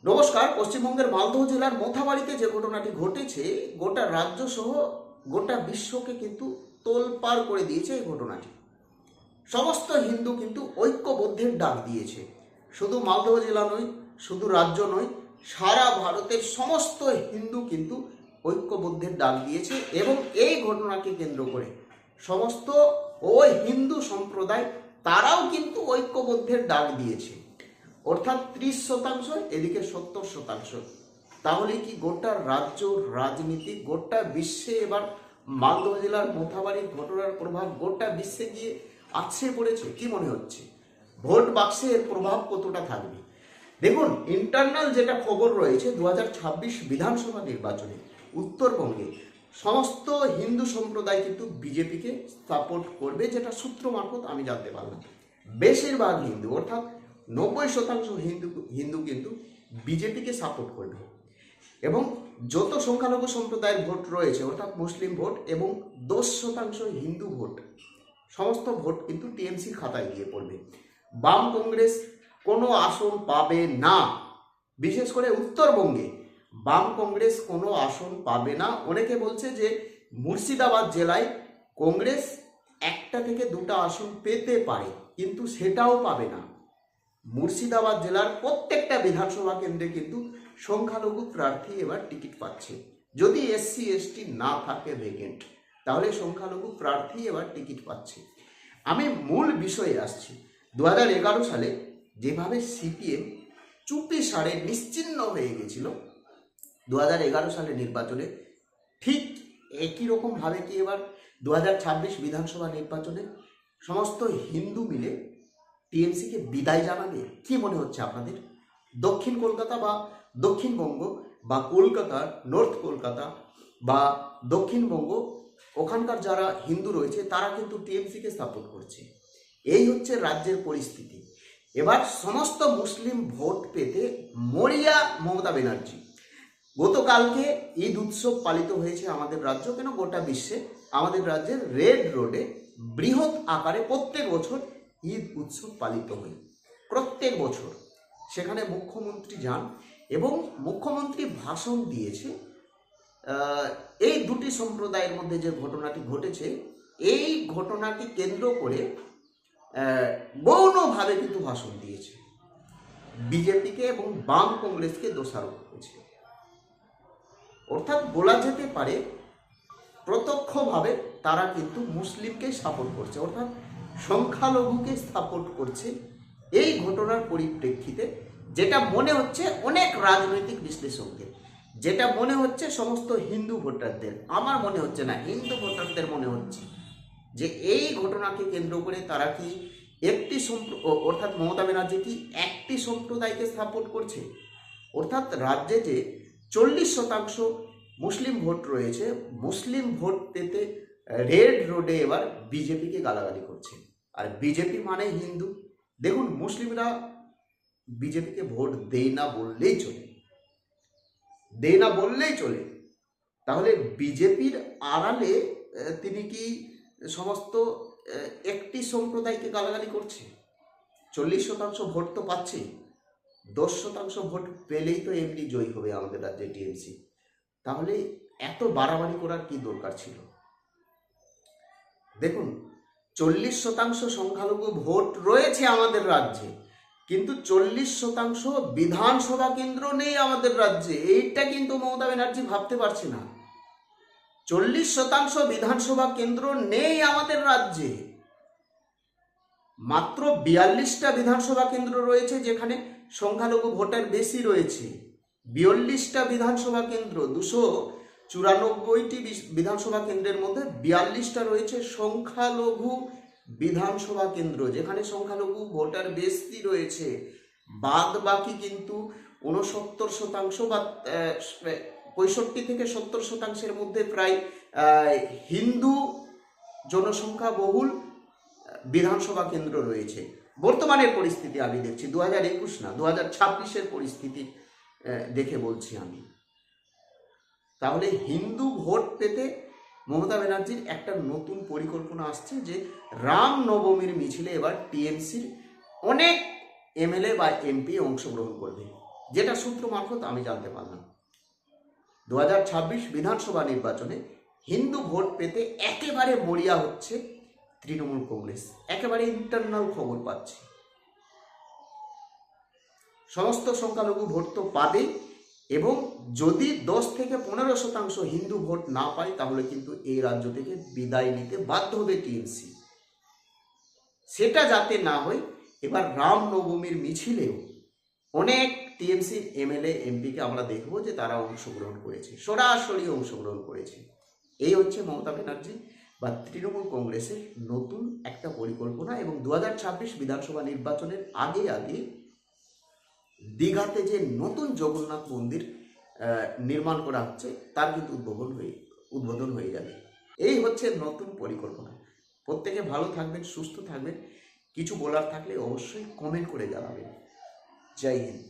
নমস্কার। পশ্চিমবঙ্গের মালদহ জেলার মোথাবাড়িতে যে ঘটনাটি ঘটেছে, গোটা রাজ্য সহ গোটা বিশ্বকে কিন্তু তোলপাড় করে দিয়েছে এই ঘটনাটি। সমস্ত হিন্দু কিন্তু ঐক্যবদ্ধের ডাক দিয়েছে। শুধু মালদহ জেলা নয়, শুধু রাজ্য নয়, সারা ভারতের সমস্ত হিন্দু কিন্তু ঐক্যবদ্ধের ডাক দিয়েছে এবং এই ঘটনাকে কেন্দ্র করে সমস্ত ওই হিন্দু সম্প্রদায় তারাও কিন্তু ঐক্যবদ্ধের ডাক দিয়েছে। অর্থাৎ 30%, এদিকে 70%। তাহলে কি গোটা রাজ্য রাজনীতি, গোটা বিশ্বে এবার মালদহ জেলার মোথাবাড়ির ঘটনার প্রভাব গোটা বিশ্বে গিয়ে আছড়ে পড়েছে? কি মনে হচ্ছে ভোট বাক্সে এর প্রভাব কতটা থাকবে? দেখুন, ইন্টারনাল যেটা খবর রয়েছে, 2026 বিধানসভা নির্বাচনে উত্তরবঙ্গে সমস্ত হিন্দু সম্প্রদায় কিন্তু বিজেপিকে সাপোর্ট করবে, যেটা সূত্র মারফত আমি জানতে পারলাম। বেশিরভাগ হিন্দু, অর্থাৎ 90% হিন্দু কিন্তু বিজেপিকে সাপোর্ট করবে এবং যত সংখ্যালঘু সম্প্রদায়ের ভোট রয়েছে, অর্থাৎ মুসলিম ভোট এবং 10% হিন্দু ভোট, সমস্ত ভোট কিন্তু টিএমসির খাতায় গিয়ে পড়বে। বাম কংগ্রেস কোনো আসন পাবে না। বিশেষ করে উত্তরবঙ্গে বাম কংগ্রেস কোনো আসন পাবে না। অনেকে বলছে যে মুর্শিদাবাদ জেলায় কংগ্রেস 1টা থেকে 2টা আসন পেতে পারে, কিন্তু সেটাও পাবে না। মুর্শিদাবাদ জেলার প্রত্যেকটা বিধানসভা কেন্দ্রে কিন্তু সংখ্যালঘু প্রার্থী এবার টিকিট পাচ্ছে। যদি এসসি এসটি না থাকে ভেকেন্ট, তাহলে সংখ্যালঘু প্রার্থী এবার টিকিট পাচ্ছে। আমি মূল বিষয়ে আসছি। 2011 সালে যেভাবে সিপিএম চুপি সারে নিশ্চিহ্ন হয়ে গেছিল 2011 সালে নির্বাচনে, ঠিক একই রকম ভাবে কি এবার 2026 বিধানসভা নির্বাচনে সমস্ত হিন্দু মিলে টিএমসিকে বিদায় জানাবে? কি মনে হচ্ছে আপনাদের? দক্ষিণ কলকাতা বা দক্ষিণবঙ্গ বা কলকাতা, নর্থ কলকাতা বা দক্ষিণবঙ্গ, ওখানকার যারা হিন্দু রয়েছে তারা কিন্তু টিএমসিকে সাপোর্ট করছে। এই হচ্ছে রাজ্যের পরিস্থিতি। এবার সমস্ত মুসলিম ভোট পেতে মরিয়া মমতা ব্যানার্জি। গতকালকে ঈদ উৎসব পালিত হয়েছে আমাদের রাজ্য, কেন গোটা বিশ্বে। আমাদের রাজ্যের রেড রোডে বৃহৎ আকারে প্রত্যেক বছর ঈদ উৎসব পালিত হয়, প্রত্যেক বছর। সেখানে মুখ্যমন্ত্রী যান এবং মুখ্যমন্ত্রী ভাষণ দিয়েছে। এই দুটি সম্প্রদায়ের মধ্যে যে ঘটনাটি ঘটেছে, এই ঘটনাটি কেন্দ্র করে গৌণভাবে কিন্তু ভাষণ দিয়েছে, বিজেপিকে এবং বাম কংগ্রেসকে দোষারোপ করেছে। অর্থাৎ বলা যেতে পারে প্রত্যক্ষভাবে তারা কিন্তু মুসলিমকে সাপোর্ট করছে, অর্থাৎ সংখ্যালঘুকে সাপোর্ট করছে। এই ঘটনার পরিপ্রেক্ষিতে যেটা মনে হচ্ছে অনেক রাজনৈতিক বিশ্লেষকদের, যেটা মনে হচ্ছে সমস্ত হিন্দু ভোটারদের, আমার মনে হচ্ছে না, হিন্দু ভোটারদের মনে হচ্ছে যে এই ঘটনাকে কেন্দ্র করে তারা কি একটি অর্থাৎ মমতা ব্যানার্জি কি একটি সম্প্রদায়কে সাপোর্ট করছে। অর্থাৎ রাজ্যে যে 40% মুসলিম ভোট রয়েছে, মুসলিম ভোট পেতে রেড রোডে এবার বিজেপিকে গালাগালি করছে। আর বিজেপি মানে হিন্দু। দেখুন, মুসলিমরা বিজেপিকে ভোট দেয় না বললেই চলে, দেয় না বললেই চলে। তাহলে বিজেপির আড়ালে তিনি কি সমস্ত একটি সম্প্রদায়কে গালাগালি করছে? 40% ভোট তো পাচ্ছে, 10% ভোট পেলেই তো এমনি জয়ী হবে আমাদের রাজ্যে টিএমসি। তাহলে এত বাড়াবাড়ি করার কি দরকার ছিল? দেখুন, 40% সংখ্যালঘু ভোট রয়েছে আমাদের রাজ্যে, কিন্তু 40% বিধানসভা কেন্দ্র নেই আমাদের রাজ্যে। এইটা কিন্তু মমতা ব্যানার্জি ভাবতে পারছে না। 40% বিধানসভা কেন্দ্র নেই আমাদের রাজ্যে। মাত্র 42টা বিধানসভা কেন্দ্র রয়েছে যেখানে সংখ্যালঘু ভোটার বেশি রয়েছে। 42টা বিধানসভা কেন্দ্র, 294টি বিধানসভা কেন্দ্রের মধ্যে 42টা রয়েছে সংখ্যালঘু বিধানসভা কেন্দ্র, যেখানে সংখ্যালঘু ভোটার বেশি রয়েছে। বাদ বাকি কিন্তু 69% বা 65 থেকে 70%-এর মধ্যে প্রায় হিন্দু জনসংখ্যা বহুল বিধানসভা কেন্দ্র রয়েছে। বর্তমানের পরিস্থিতি আমি দেখছি, 2021 না, 2026-এর পরিস্থিতি দেখে বলছি আমি। তাহলে হিন্দু ভোট পেতে মমতা ব্যানার্জির একটা নতুন পরিকল্পনা আসছে যে রাম নবমীর মিছিলে এবার টিএমসির অনেক এমএলএ বা এমপি অংশগ্রহণ করবে। যেটা সূত্র মারফত আমি জানতে পারলাম। 2026 বিধানসভা নির্বাচনে হিন্দু ভোট পেতে একেবারে মরিয়া হচ্ছে তৃণমূল কংগ্রেস। একেবারে ইন্টারনাল খবর পাচ্ছি, সমস্ত সংখ্যালঘু ভোট তো পাবেই, এবং যদি 10 থেকে 15% হিন্দু ভোট না পায় তাহলে কিন্তু এই রাজ্য থেকে বিদায় নিতে বাধ্য হবে টিএমসি। সেটা যাতে না হয়, এবার রামনবমীর মিছিলেও অনেক টিএমসির এমএলএ এমপিকে আমরা দেখব যে তারা অংশগ্রহণ করেছে, সরাসরি অংশগ্রহণ করেছে। এই হচ্ছে মমতা ব্যানার্জি বা তৃণমূল কংগ্রেসের নতুন একটা পরিকল্পনা। এবং 2026 বিধানসভা নির্বাচনের আগে আগে দীঘাতে যে নতুন জগন্নাথ মন্দির নির্মাণ করা হচ্ছে তার কিন্তু উদ্বোধন হয়ে যাবে। এই হচ্ছে নতুন পরিকল্পনা। প্রত্যেকে ভালো থাকবেন, সুস্থ থাকবেন। কিছু বলার থাকলে অবশ্যই কমেন্ট করে জানাবেন। জয় হিন্দ।